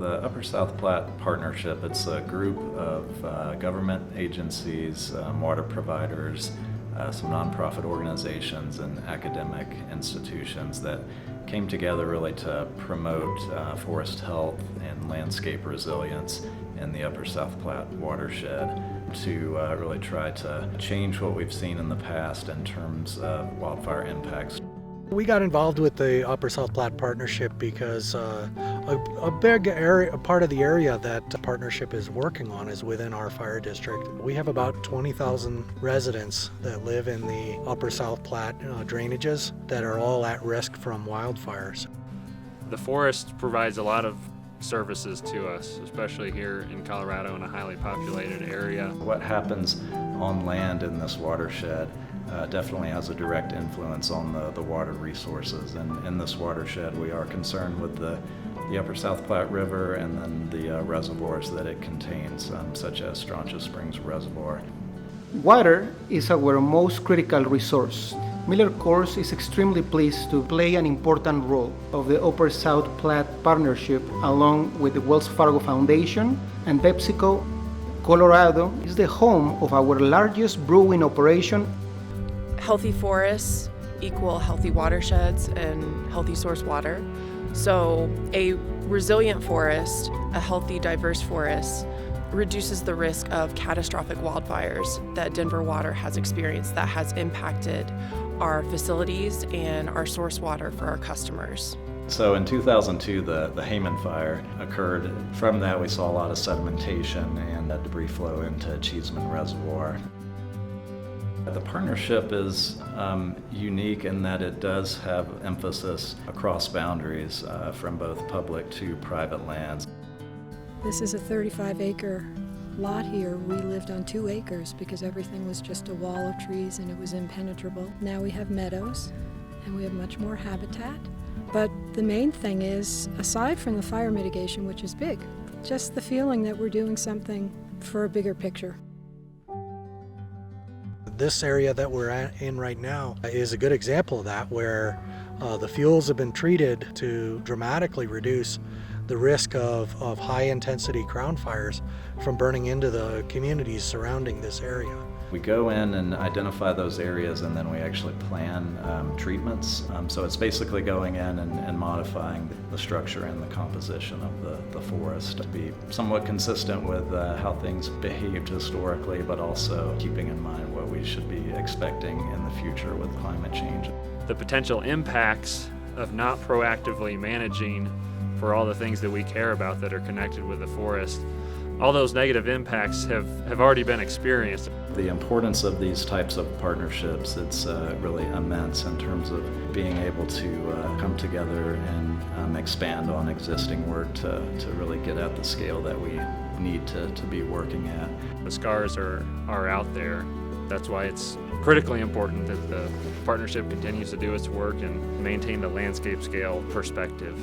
The Upper South Platte Partnership, it's a group of government agencies, water providers, some nonprofit organizations and academic institutions that came together really to promote forest health and landscape resilience in the Upper South Platte watershed, to really try to change what we've seen in the past in terms of wildfire impacts. We got involved with the Upper South Platte Partnership because a big area, a part of the area that the partnership is working on is within our fire district. We have about 20,000 residents that live in the Upper South Platte drainages that are all at risk from wildfires. The forest provides a lot of services to us, especially here in Colorado in a highly populated area. What happens on land in this watershed definitely has a direct influence on the water resources. And in this watershed, we are concerned with the Upper South Platte River and then the reservoirs that it contains, such as Strontia Springs Reservoir. Water is our most critical resource. Miller Coors is extremely pleased to play an important role of the Upper South Platte Partnership along with the Wells Fargo Foundation and PepsiCo. Colorado is the home of our largest brewing operation. Healthy forests equal healthy watersheds and healthy source water. So a resilient forest, a healthy, diverse forest, reduces the risk of catastrophic wildfires that Denver Water has experienced that has impacted our facilities and our source water for our customers. So in 2002, the Hayman fire occurred. From that, we saw a lot of sedimentation and debris flow into Cheeseman Reservoir. The partnership is unique in that it does have emphasis across boundaries from both public to private lands. This is a 35-acre lot here. We lived on 2 acres because everything was just a wall of trees and it was impenetrable. Now we have meadows and we have much more habitat. But the main thing is, aside from the fire mitigation, which is big, just the feeling that we're doing something for a bigger picture. This area that we're in right now is a good example of that, where the fuels have been treated to dramatically reduce the risk of high-intensity crown fires from burning into the communities surrounding this area. We go in and identify those areas, and then we actually plan treatments. So it's basically going in and modifying the structure and the composition of the forest to be somewhat consistent with how things behaved historically, but also keeping in mind what we should be expecting in the future with climate change. The potential impacts of not proactively managing for all the things that we care about that are connected with the forest, all those negative impacts have already been experienced. The importance of these types of partnerships, it's really immense in terms of being able to come together and expand on existing work to really get at the scale that we need to be working at. The scars are out there. That's why it's critically important that the partnership continues to do its work and maintain the landscape scale perspective.